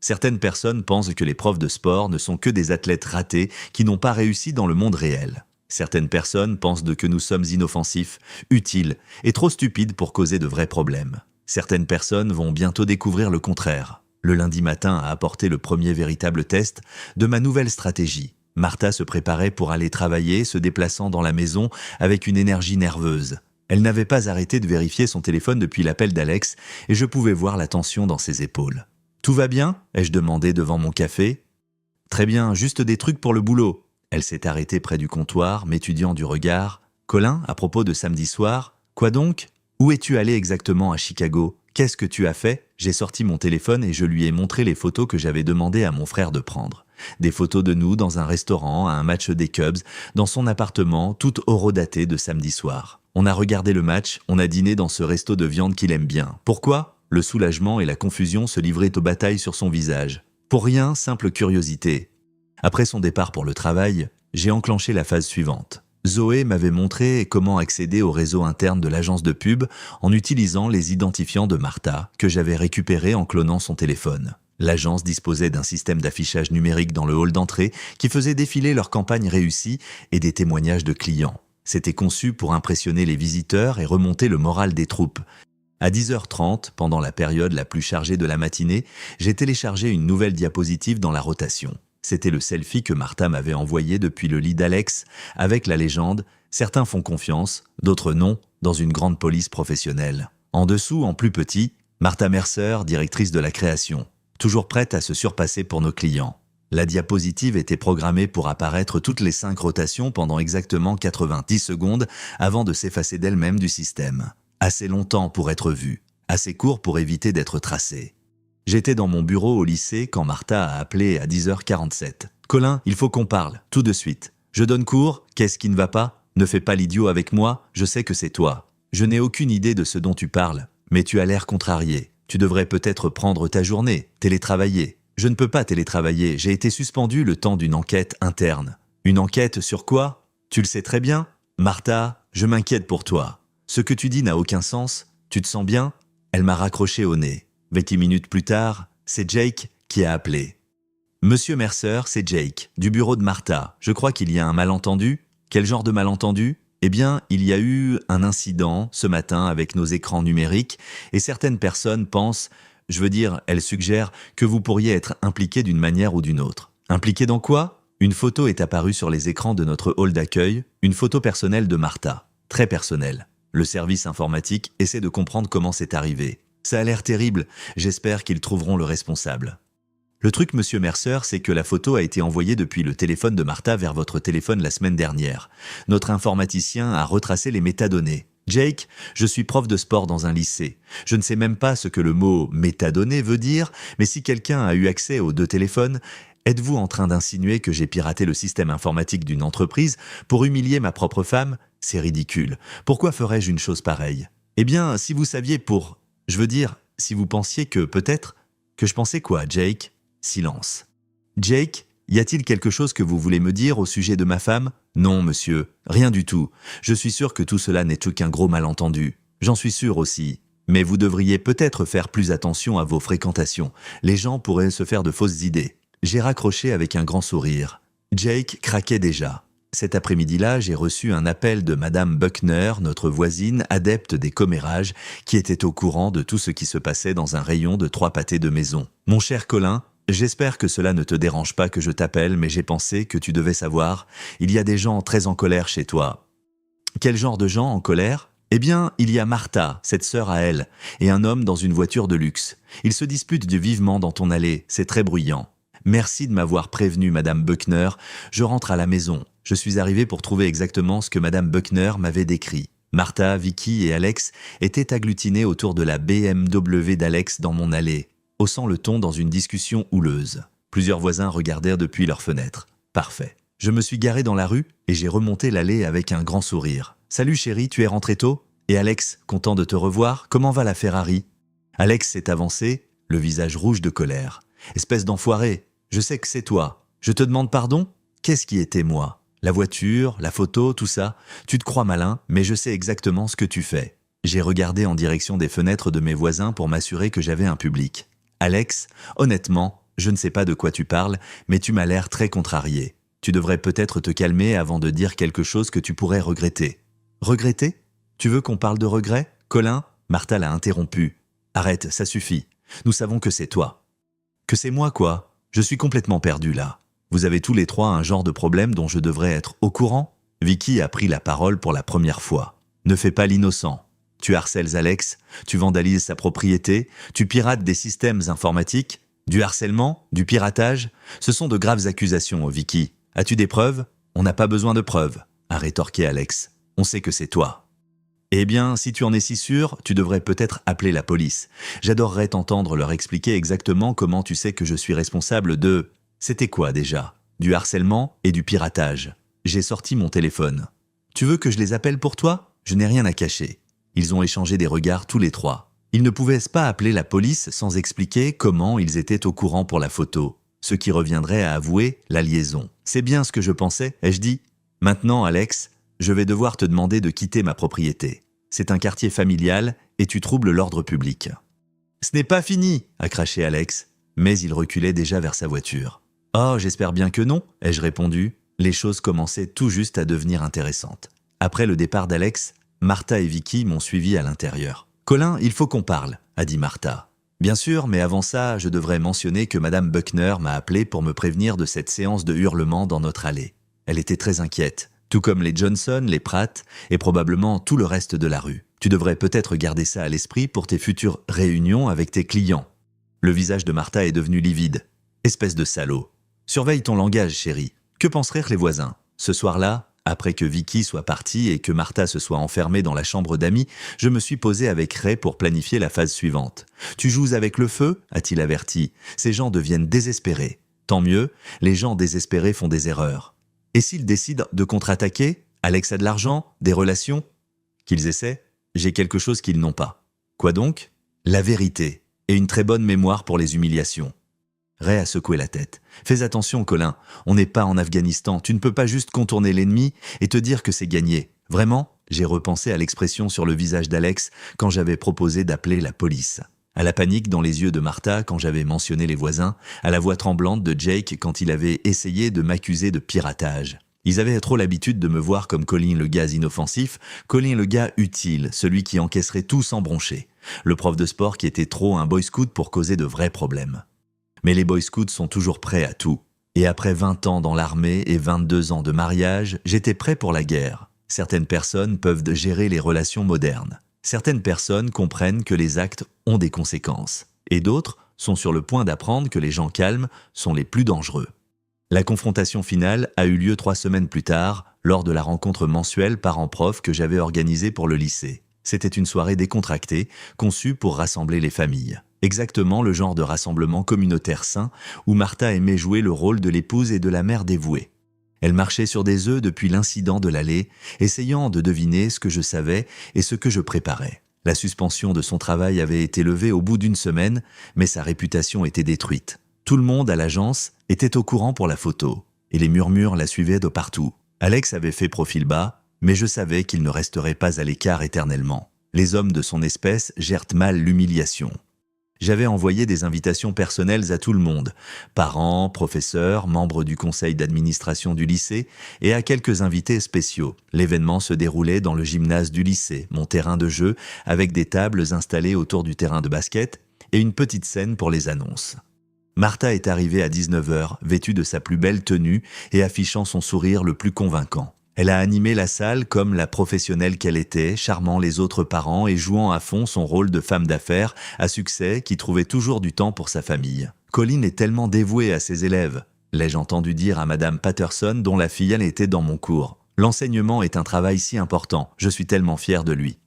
Certaines personnes pensent que les profs de sport ne sont que des athlètes ratés qui n'ont pas réussi dans le monde réel. Certaines personnes pensent que nous sommes inoffensifs, utiles et trop stupides pour causer de vrais problèmes. Certaines personnes vont bientôt découvrir le contraire. Le lundi matin a apporté le premier véritable test de ma nouvelle stratégie. Martha se préparait pour aller travailler, se déplaçant dans la maison avec une énergie nerveuse. Elle n'avait pas arrêté de vérifier son téléphone depuis l'appel d'Alex et je pouvais voir la tension dans ses épaules. « Tout va bien ?» ai-je demandé devant mon café. « Très bien, juste des trucs pour le boulot. » Elle s'est arrêtée près du comptoir, m'étudiant du regard. « Colin, à propos de samedi soir, quoi donc ? Où es-tu allé exactement à Chicago ? Qu'est-ce que tu as fait ?» J'ai sorti mon téléphone et je lui ai montré les photos que j'avais demandé à mon frère de prendre. Des photos de nous dans un restaurant, à un match des Cubs, dans son appartement, tout horodaté de samedi soir. On a regardé le match, on a dîné dans ce resto de viande qu'il aime bien. Pourquoi ? Le soulagement et la confusion se livraient aux batailles sur son visage. Pour rien, simple curiosité. Après son départ pour le travail, j'ai enclenché la phase suivante. Zoé m'avait montré comment accéder au réseau interne de l'agence de pub en utilisant les identifiants de Martha que j'avais récupérés en clonant son téléphone. L'agence disposait d'un système d'affichage numérique dans le hall d'entrée qui faisait défiler leurs campagnes réussies et des témoignages de clients. C'était conçu pour impressionner les visiteurs et remonter le moral des troupes. À 10h30, pendant la période la plus chargée de la matinée, j'ai téléchargé une nouvelle diapositive dans la rotation. C'était le selfie que Martha m'avait envoyé depuis le lit d'Alex, avec la légende « Certains font confiance, d'autres non, dans une grande police professionnelle ». En dessous, en plus petit, Martha Mercer, directrice de la création, toujours prête à se surpasser pour nos clients. La diapositive était programmée pour apparaître toutes les 5 rotations pendant exactement 90 secondes avant de s'effacer d'elle-même du système. Assez longtemps pour être vue, assez court pour éviter d'être tracée. J'étais dans mon bureau au lycée quand Martha a appelé à 10h47. « Colin, il faut qu'on parle, tout de suite. Je donne cours, qu'est-ce qui ne va pas ? Ne fais pas l'idiot avec moi, je sais que c'est toi. Je n'ai aucune idée de ce dont tu parles, mais tu as l'air contrarié. Tu devrais peut-être prendre ta journée, télétravailler. Je ne peux pas télétravailler, j'ai été suspendu le temps d'une enquête interne. Une enquête sur quoi ? Tu le sais très bien. Martha, je m'inquiète pour toi. Ce que tu dis n'a aucun sens. Tu te sens bien? Elle m'a raccroché au nez. 20 minutes plus tard, c'est Jake qui a appelé. Monsieur Mercer, c'est Jake, du bureau de Martha. Je crois qu'il y a un malentendu. Quel genre de malentendu? Eh bien, il y a eu un incident ce matin avec nos écrans numériques et certaines personnes pensent, elles suggèrent que vous pourriez être impliqué d'une manière ou d'une autre. Impliqué dans quoi? Une photo est apparue sur les écrans de notre hall d'accueil, une photo personnelle de Martha. Très personnelle. Le service informatique essaie de comprendre comment c'est arrivé. Ça a l'air terrible, j'espère qu'ils trouveront le responsable. Le truc, monsieur Mercer, c'est que la photo a été envoyée depuis le téléphone de Martha vers votre téléphone la semaine dernière. Notre informaticien a retracé les métadonnées. Jake, je suis prof de sport dans un lycée. Je ne sais même pas ce que le mot « métadonnées » veut dire, mais si quelqu'un a eu accès aux deux téléphones, êtes-vous en train d'insinuer que j'ai piraté le système informatique d'une entreprise pour humilier ma propre femme? C'est ridicule. Pourquoi ferais-je une chose pareille? Eh bien, si vous saviez si vous pensiez que peut-être... Que je pensais quoi, Jake? Silence. Jake, y a-t-il quelque chose que vous voulez me dire au sujet de ma femme? Non, monsieur, rien du tout. Je suis sûr que tout cela n'est qu'un gros malentendu. J'en suis sûr aussi. Mais vous devriez peut-être faire plus attention à vos fréquentations. Les gens pourraient se faire de fausses idées. J'ai raccroché avec un grand sourire. Jake craquait déjà. Cet après-midi-là, j'ai reçu un appel de Madame Buckner, notre voisine, adepte des commérages, qui était au courant de tout ce qui se passait dans un rayon de 3 pâtés de maison. Mon cher Colin, j'espère que cela ne te dérange pas que je t'appelle, mais j'ai pensé que tu devais savoir, il y a des gens très en colère chez toi. Quel genre de gens en colère? Eh bien, il y a Martha, cette sœur à elle, et un homme dans une voiture de luxe. Ils se disputent vivement dans ton allée, c'est très bruyant. Merci de m'avoir prévenu, Madame Buckner. Je rentre à la maison. Je suis arrivé pour trouver exactement ce que Madame Buckner m'avait décrit. Martha, Vicky et Alex étaient agglutinés autour de la BMW d'Alex dans mon allée, haussant le ton dans une discussion houleuse. Plusieurs voisins regardèrent depuis leurs fenêtres. Parfait. Je me suis garé dans la rue et j'ai remonté l'allée avec un grand sourire. « Salut chérie, tu es rentré tôt? Et Alex, content de te revoir, comment va la Ferrari ?» Alex s'est avancé, le visage rouge de colère. « Espèce d'enfoiré, je sais que c'est toi. Je te demande pardon? Qu'est-ce qui était moi? La voiture, la photo, tout ça. Tu te crois malin, mais je sais exactement ce que tu fais. » J'ai regardé en direction des fenêtres de mes voisins pour m'assurer que j'avais un public. « Alex, honnêtement, je ne sais pas de quoi tu parles, mais tu m'as l'air très contrarié. Tu devrais peut-être te calmer avant de dire quelque chose que tu pourrais regretter. » Regretter? Tu veux qu'on parle de regret, Colin? Martha l'a interrompu. Arrête, ça suffit. Nous savons que c'est toi. Que c'est moi, quoi? Je suis complètement perdu là. Vous avez tous les trois un genre de problème dont je devrais être au courant? Vicky a pris la parole pour la première fois. Ne fais pas l'innocent. Tu harcèles Alex, tu vandalises sa propriété, tu pirates des systèmes informatiques, du harcèlement, du piratage. Ce sont de graves accusations, Vicky. As-tu des preuves? On n'a pas besoin de preuves, a rétorqué Alex. On sait que c'est toi. Eh bien, si tu en es si sûr, tu devrais peut-être appeler la police. J'adorerais t'entendre leur expliquer exactement comment tu sais que je suis responsable de... C'était quoi déjà? Du harcèlement et du piratage. J'ai sorti mon téléphone. Tu veux que je les appelle pour toi? Je n'ai rien à cacher. Ils ont échangé des regards tous les trois. Ils ne pouvaient pas appeler la police sans expliquer comment ils étaient au courant pour la photo, ce qui reviendrait à avouer la liaison. C'est bien ce que je pensais, ai-je dit. Maintenant, Alex, je vais devoir te demander de quitter ma propriété. C'est un quartier familial et tu troubles l'ordre public. Ce n'est pas fini, a craché Alex, mais il reculait déjà vers sa voiture. Oh, j'espère bien que non, ai-je répondu. Les choses commençaient tout juste à devenir intéressantes. Après le départ d'Alex, Martha et Vicky m'ont suivi à l'intérieur. Colin, il faut qu'on parle, a dit Martha. Bien sûr, mais avant ça, je devrais mentionner que Madame Buckner m'a appelé pour me prévenir de cette séance de hurlements dans notre allée. Elle était très inquiète. Tout comme les Johnson, les Pratt et probablement tout le reste de la rue. Tu devrais peut-être garder ça à l'esprit pour tes futures réunions avec tes clients. Le visage de Martha est devenu livide. Espèce de salaud. Surveille ton langage, chérie. Que penseraient les voisins? Ce soir-là, après que Vicky soit partie et que Martha se soit enfermée dans la chambre d'amis, je me suis posé avec Ray pour planifier la phase suivante. Tu joues avec le feu? A-t-il averti. Ces gens deviennent désespérés. Tant mieux, les gens désespérés font des erreurs. Et s'ils décident de contre-attaquer? Alex a de l'argent? Des relations? Qu'ils essaient? J'ai quelque chose qu'ils n'ont pas. Quoi donc? La vérité, et une très bonne mémoire pour les humiliations. Ray a secoué la tête. Fais attention, Colin, on n'est pas en Afghanistan, tu ne peux pas juste contourner l'ennemi et te dire que c'est gagné. Vraiment, j'ai repensé à l'expression sur le visage d'Alex quand j'avais proposé d'appeler la police. À la panique dans les yeux de Martha quand j'avais mentionné les voisins, à la voix tremblante de Jake quand il avait essayé de m'accuser de piratage. Ils avaient trop l'habitude de me voir comme Colin le gars inoffensif, Colin le gars utile, celui qui encaisserait tout sans broncher. Le prof de sport qui était trop un boy scout pour causer de vrais problèmes. Mais les boy scouts sont toujours prêts à tout. Et après 20 ans dans l'armée et 22 ans de mariage, j'étais prêt pour la guerre. Certaines personnes peuvent gérer les relations modernes. Certaines personnes comprennent que les actes ont des conséquences. Et d'autres sont sur le point d'apprendre que les gens calmes sont les plus dangereux. La confrontation finale a eu lieu 3 semaines plus tard, lors de la rencontre mensuelle parents-prof que j'avais organisée pour le lycée. C'était une soirée décontractée, conçue pour rassembler les familles. Exactement le genre de rassemblement communautaire sain où Martha aimait jouer le rôle de l'épouse et de la mère dévouée. Elle marchait sur des œufs depuis l'incident de l'allée, essayant de deviner ce que je savais et ce que je préparais. La suspension de son travail avait été levée au bout d'1 semaine, mais sa réputation était détruite. Tout le monde à l'agence était au courant pour la photo, et les murmures la suivaient de partout. Alex avait fait profil bas, mais je savais qu'il ne resterait pas à l'écart éternellement. Les hommes de son espèce gèrent mal l'humiliation. J'avais envoyé des invitations personnelles à tout le monde, parents, professeurs, membres du conseil d'administration du lycée et à quelques invités spéciaux. L'événement se déroulait dans le gymnase du lycée, mon terrain de jeu, avec des tables installées autour du terrain de basket et une petite scène pour les annonces. Martha est arrivée à 19h, vêtue de sa plus belle tenue et affichant son sourire le plus convaincant. Elle a animé la salle comme la professionnelle qu'elle était, charmant les autres parents et jouant à fond son rôle de femme d'affaires à succès qui trouvait toujours du temps pour sa famille. Colin est tellement dévouée à ses élèves, l'ai-je entendu dire à Madame Patterson dont la filleule était dans mon cours. L'enseignement est un travail si important, je suis tellement fier de lui.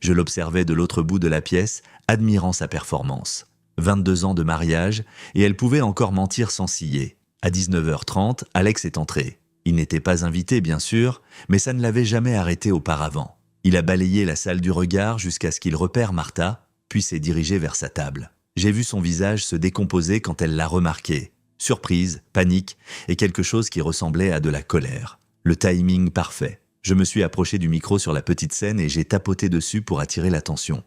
Je l'observais de l'autre bout de la pièce, admirant sa performance. 22 ans de mariage, et elle pouvait encore mentir sans ciller. À 19h30, Alex est entré. Il n'était pas invité, bien sûr, mais ça ne l'avait jamais arrêté auparavant. Il a balayé la salle du regard jusqu'à ce qu'il repère Martha, puis s'est dirigé vers sa table. J'ai vu son visage se décomposer quand elle l'a remarqué. Surprise, panique et quelque chose qui ressemblait à de la colère. Le timing parfait. Je me suis approché du micro sur la petite scène et j'ai tapoté dessus pour attirer l'attention.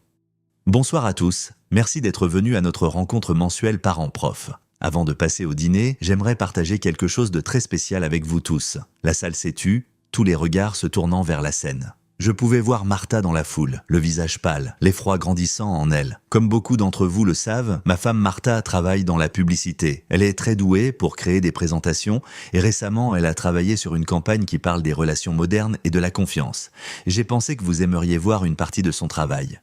Bonsoir à tous, merci d'être venus à notre rencontre mensuelle parents-prof. Avant de passer au dîner, j'aimerais partager quelque chose de très spécial avec vous tous. La salle s'est tue, tous les regards se tournant vers la scène. Je pouvais voir Martha dans la foule, le visage pâle, l'effroi grandissant en elle. Comme beaucoup d'entre vous le savent, ma femme Martha travaille dans la publicité. Elle est très douée pour créer des présentations et récemment, elle a travaillé sur une campagne qui parle des relations modernes et de la confiance. J'ai pensé que vous aimeriez voir une partie de son travail.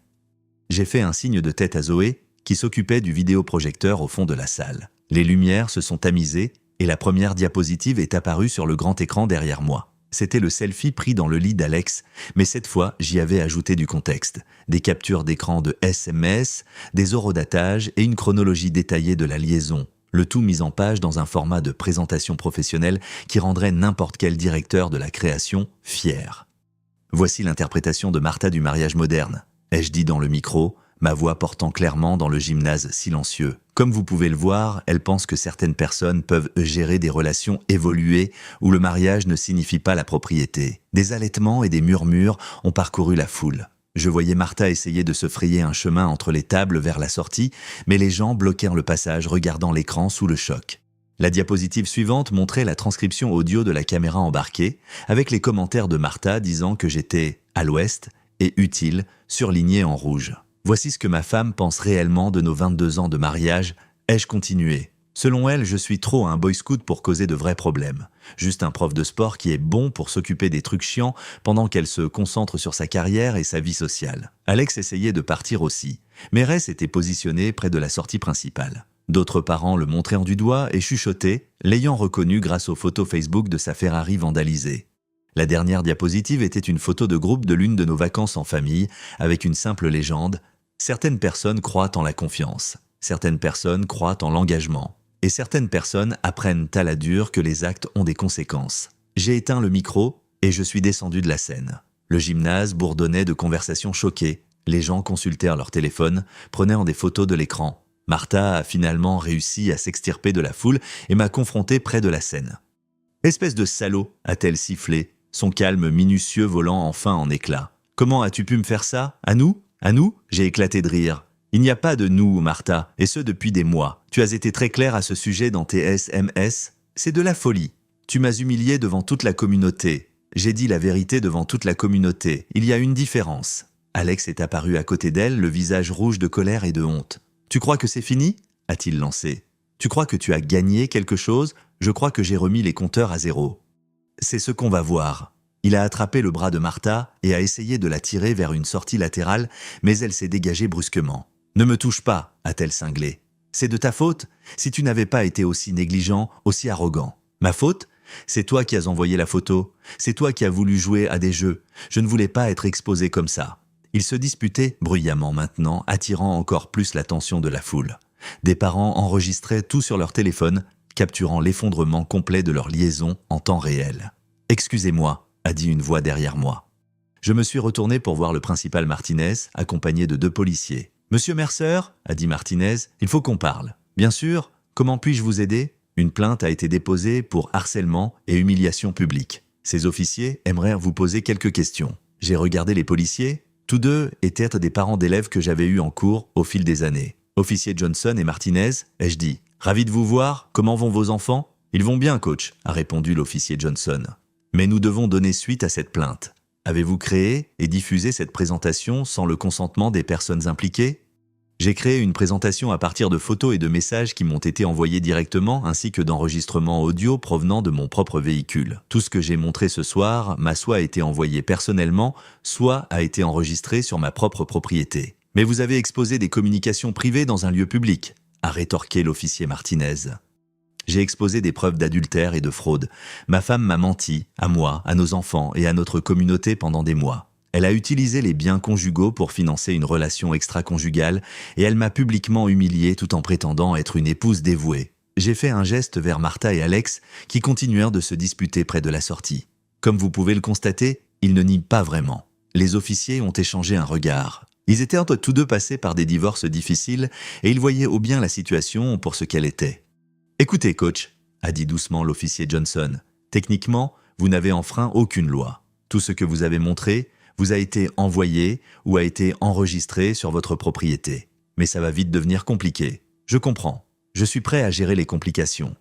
J'ai fait un signe de tête à Zoé, qui s'occupait du vidéoprojecteur au fond de la salle. Les lumières se sont tamisées et la première diapositive est apparue sur le grand écran derrière moi. C'était le selfie pris dans le lit d'Alex, mais cette fois, j'y avais ajouté du contexte. Des captures d'écran de SMS, des horodatages et une chronologie détaillée de la liaison. Le tout mis en page dans un format de présentation professionnelle qui rendrait n'importe quel directeur de la création fier. Voici l'interprétation de Martha du mariage moderne. Ai-je dit dans le micro, ma voix portant clairement dans le gymnase silencieux. Comme vous pouvez le voir, elle pense que certaines personnes peuvent gérer des relations évoluées où le mariage ne signifie pas la propriété. Des halètements et des murmures ont parcouru la foule. Je voyais Martha essayer de se frayer un chemin entre les tables vers la sortie, mais les gens bloquèrent le passage regardant l'écran sous le choc. La diapositive suivante montrait la transcription audio de la caméra embarquée, avec les commentaires de Martha disant que j'étais à l'ouest et utile, surligné en rouge. Voici ce que ma femme pense réellement de nos 22 ans de mariage. Ai-je continué ? Selon elle, je suis trop un boy scout pour causer de vrais problèmes. Juste un prof de sport qui est bon pour s'occuper des trucs chiants pendant qu'elle se concentre sur sa carrière et sa vie sociale. Alex essayait de partir aussi, mais Ray s'était positionné près de la sortie principale. D'autres parents le montraient du doigt et chuchotaient, l'ayant reconnu grâce aux photos Facebook de sa Ferrari vandalisée. La dernière diapositive était une photo de groupe de l'une de nos vacances en famille, avec une simple légende. Certaines personnes croient en la confiance, certaines personnes croient en l'engagement, et certaines personnes apprennent à la dure que les actes ont des conséquences. J'ai éteint le micro et je suis descendu de la scène. Le gymnase bourdonnait de conversations choquées. Les gens consultèrent leur téléphone, prenant des photos de l'écran. Martha a finalement réussi à s'extirper de la foule et m'a confronté près de la scène. « Espèce de salaud !» a-t-elle sifflé. son calme minutieux volant enfin en éclats. « Comment as-tu pu me faire ça? À nous? À nous » J'ai éclaté de rire. « Il n'y a pas de nous, Martha, et ce depuis des mois. Tu as été très clair à ce sujet dans tes SMS. C'est de la folie. Tu m'as humilié devant toute la communauté. J'ai dit la vérité devant toute la communauté. Il y a une différence. » Alex est apparu à côté d'elle, le visage rouge de colère et de honte. « Tu crois que c'est fini ?» a-t-il lancé. « Tu crois que tu as gagné quelque chose? Je crois que j'ai remis les compteurs à zéro. » C'est ce qu'on va voir. Il a attrapé le bras de Martha et a essayé de la tirer vers une sortie latérale, mais elle s'est dégagée brusquement. « Ne me touche pas !» a-t-elle cinglé. « C'est de ta faute, si tu n'avais pas été aussi négligent, aussi arrogant. » « Ma faute ? C'est toi qui as envoyé la photo. C'est toi qui as voulu jouer à des jeux. Je ne voulais pas être exposé comme ça. » Ils se disputaient bruyamment maintenant, attirant encore plus l'attention de la foule. Des parents enregistraient tout sur leur téléphone, capturant l'effondrement complet de leur liaison en temps réel. « Excusez-moi », a dit une voix derrière moi. Je me suis retourné pour voir le principal Martinez, accompagné de 2 policiers. « Monsieur Mercer » a dit Martinez, « il faut qu'on parle. »« Bien sûr, comment puis-je vous aider ?» Une plainte a été déposée pour harcèlement et humiliation publique. Ces officiers aimeraient vous poser quelques questions. J'ai regardé les policiers. Tous 2 étaient des parents d'élèves que j'avais eus en cours au fil des années. Officier Johnson et Martinez, ai-je dit. « Ravi de vous voir, comment vont vos enfants ?»« Ils vont bien, coach », a répondu l'officier Johnson. « Mais nous devons donner suite à cette plainte. Avez-vous créé et diffusé cette présentation sans le consentement des personnes impliquées ? » J'ai créé une présentation à partir de photos et de messages qui m'ont été envoyés directement ainsi que d'enregistrements audio provenant de mon propre véhicule. Tout ce que j'ai montré ce soir m'a soit été envoyé personnellement, soit a été enregistré sur ma propre propriété. « Mais vous avez exposé des communications privées dans un lieu public », a rétorqué l'officier Martinez. J'ai exposé des preuves d'adultère et de fraude. Ma femme m'a menti, à moi, à nos enfants et à notre communauté pendant des mois. Elle a utilisé les biens conjugaux pour financer une relation extra-conjugale et elle m'a publiquement humilié tout en prétendant être une épouse dévouée. J'ai fait un geste vers Martha et Alex qui continuèrent de se disputer près de la sortie. Comme vous pouvez le constater, ils ne nient pas vraiment. Les officiers ont échangé un regard. Ils étaient tous 2 passés par des divorces difficiles et ils voyaient au bien la situation pour ce qu'elle était. « Écoutez, coach, » a dit doucement l'officier Johnson, « techniquement, vous n'avez enfreint aucune loi. Tout ce que vous avez montré vous a été envoyé ou a été enregistré sur votre propriété. Mais ça va vite devenir compliqué. Je comprends. Je suis prêt à gérer les complications.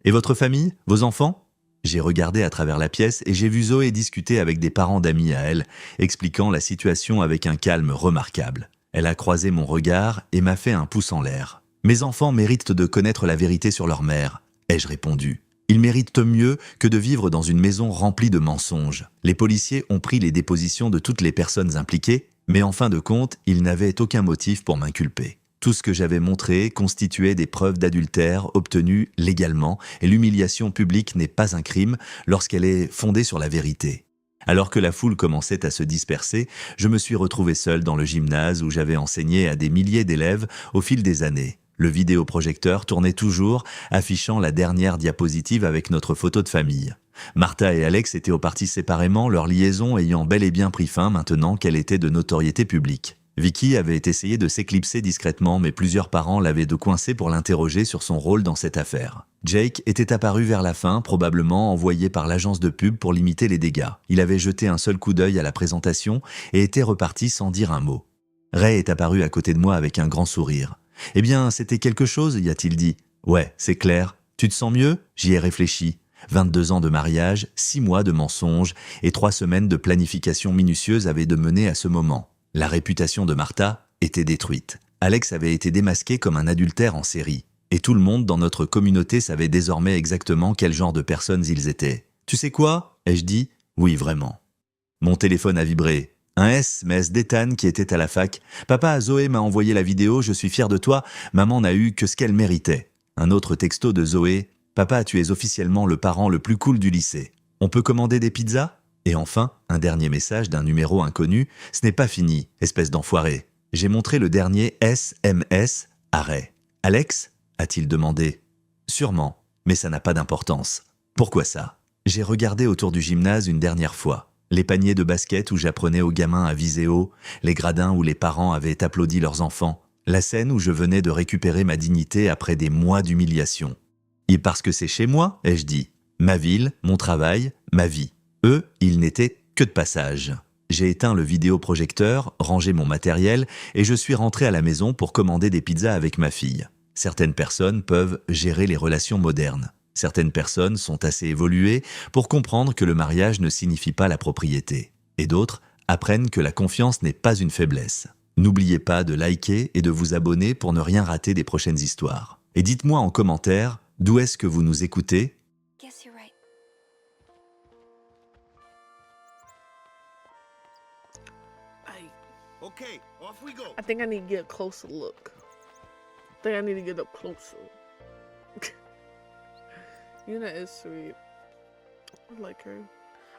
Et votre famille, vos enfants ? J'ai regardé à travers la pièce et j'ai vu Zoé discuter avec des parents d'amis à elle, expliquant la situation avec un calme remarquable. Elle a croisé mon regard et m'a fait un pouce en l'air. Mes enfants méritent de connaître la vérité sur leur mère, ai-je répondu. Ils méritent mieux que de vivre dans une maison remplie de mensonges. Les policiers ont pris les dépositions de toutes les personnes impliquées, mais en fin de compte, ils n'avaient aucun motif pour m'inculper. Tout ce que j'avais montré constituait des preuves d'adultère obtenues légalement et l'humiliation publique n'est pas un crime lorsqu'elle est fondée sur la vérité. Alors que la foule commençait à se disperser, je me suis retrouvé seul dans le gymnase où j'avais enseigné à des milliers d'élèves au fil des années. Le vidéoprojecteur tournait toujours, affichant la dernière diapositive avec notre photo de famille. Martha et Alex étaient repartis séparément, leur liaison ayant bel et bien pris fin maintenant qu'elle était de notoriété publique. Vicky avait essayé de s'éclipser discrètement, mais plusieurs parents l'avaient de coincé pour l'interroger sur son rôle dans cette affaire. Jake était apparu vers la fin, probablement envoyé par l'agence de pub pour limiter les dégâts. Il avait jeté un seul coup d'œil à la présentation et était reparti sans dire un mot. Ray est apparu à côté de moi avec un grand sourire. « Eh bien, c'était quelque chose, y a-t-il dit. »« Ouais, c'est clair. Tu te sens mieux ?» J'y ai réfléchi. 22 ans de mariage, 6 mois de mensonges et 3 semaines de planification minutieuse avaient de mener à ce moment. La réputation de Martha était détruite. Alex avait été démasqué comme un adultère en série. Et tout le monde dans notre communauté savait désormais exactement quel genre de personnes ils étaient. « Tu sais quoi ?» ai-je dit. « Oui, vraiment. » Mon téléphone a vibré. Un SMS d'Ethan qui était à la fac. « Papa, Zoé m'a envoyé la vidéo, je suis fier de toi. Maman n'a eu que ce qu'elle méritait. » Un autre texto de Zoé. « Papa, tu es officiellement le parent le plus cool du lycée. On peut commander des pizzas ?» Et enfin, un dernier message d'un numéro inconnu. « Ce n'est pas fini, espèce d'enfoiré. » J'ai montré le dernier SMS à Ray. « Alex ?» a-t-il demandé. « Sûrement, mais ça n'a pas d'importance. » Pourquoi ça ? J'ai regardé autour du gymnase une dernière fois. Les paniers de basket où j'apprenais aux gamins à viser haut, les gradins où les parents avaient applaudi leurs enfants, la scène où je venais de récupérer ma dignité après des mois d'humiliation. « Et parce que c'est chez moi ?» ai-je dit. « Ma ville, mon travail, ma vie. Eux, ils n'étaient que de passage. J'ai éteint le vidéoprojecteur, rangé mon matériel et je suis rentré à la maison pour commander des pizzas avec ma fille. Certaines personnes peuvent gérer les relations modernes. Certaines personnes sont assez évoluées pour comprendre que le mariage ne signifie pas la propriété. Et d'autres apprennent que la confiance n'est pas une faiblesse. N'oubliez pas de liker et de vous abonner pour ne rien rater des prochaines histoires. Et dites-moi en commentaire d'où est-ce que vous nous écoutez. Guess you're right. Okay, off we go. I think I need to get a closer look. I think I need to get up closer. Yuna is sweet. I like her.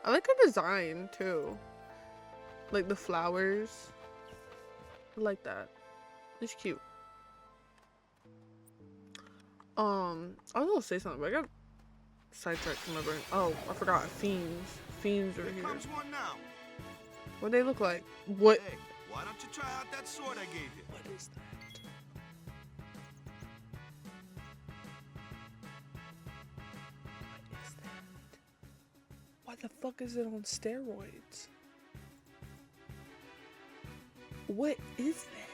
I like her design too. Like the flowers. I like that. It's cute. I was gonna say something, but I got sidetracked from my brain. Oh, I forgot. Fiends. Fiends are Here here. comes one now. What they look like? What? Hey, why don't you try out that sword I gave you? What is that? What is that? Why the fuck is it on steroids? What is that?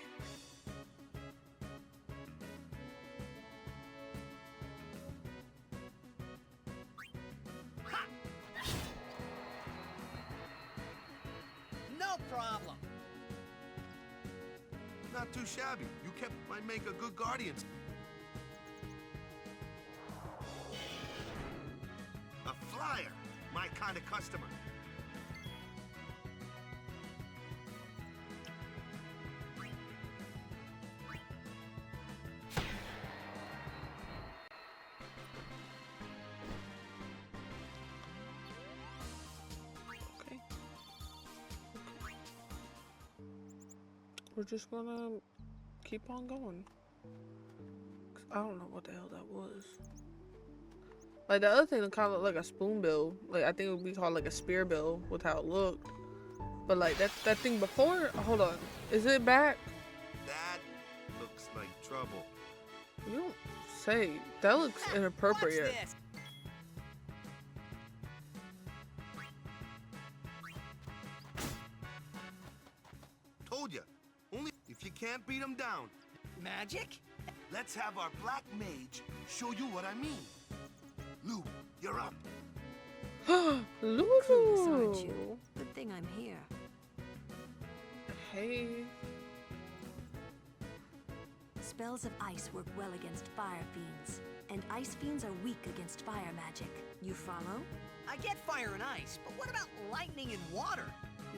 No problem. Not too shabby. You might make a good guardian. A flyer. My kind of customer. Okay. We're just gonna keep on going. 'Cause I don't know what the hell that was. Like the other thing kind of looked like a spoon bill. Like I think it would be called like a spear bill with how it looked. But like that thing before, hold on. Is it back? That looks like trouble. You don't say. That looks inappropriate. Watch this. Told ya. Only if you can't beat them down. Magic? Let's have our black mage show you what I mean. Lou, you're up. Clueless, aren't you? Lulu. Good thing I'm here. Hey. Spells of ice work well against fire fiends, and ice fiends are weak against fire magic. You follow? I get fire and ice, but what about lightning and water?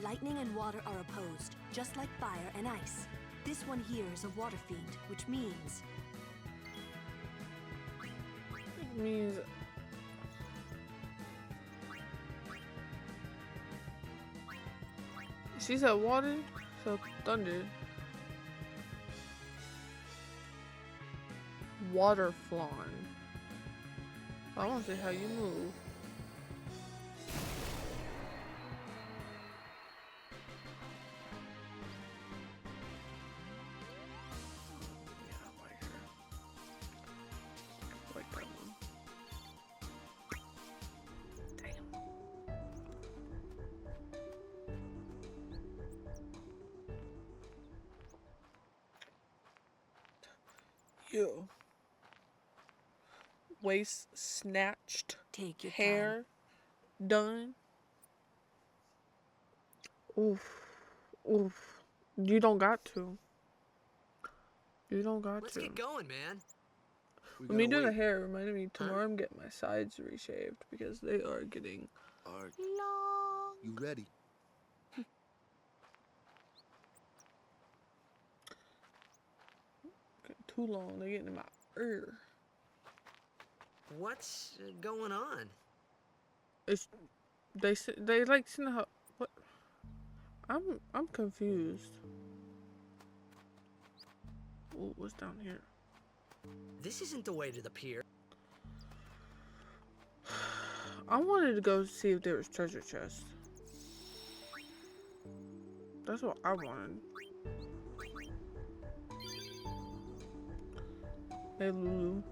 Lightning and water are opposed, just like fire and ice. This one here is a water fiend, which means It means she said water, so thunder. Water flawn. I want to see how you move. Yeah, I like her. I like that one. Damn. You. Waist snatched, take your hair done. Oof. Oof. You don't got to. You don't got Let's to. get going, man. We When me gotta doing the wait. hair reminded me tomorrow Huh? I'm getting my sides reshaved because they are getting Are long. you ready? Getting too long. They're getting in my ear. What's going on? It's they like send how what? I'm confused. Ooh, what's down here? This isn't the way to the pier. I wanted to go see if there was treasure chest. That's what I wanted. Hey Lulu.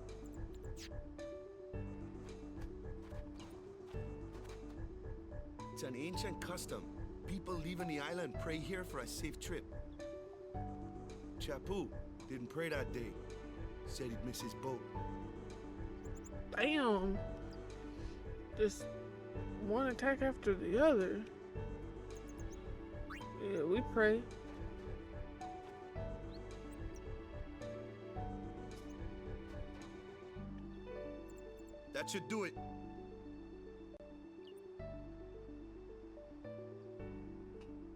It's an ancient custom. People leaving the island pray here for a safe trip. Chapu didn't pray that day. Said he'd miss his boat. Damn. Just one attack after the other. Yeah, we pray. That should do it.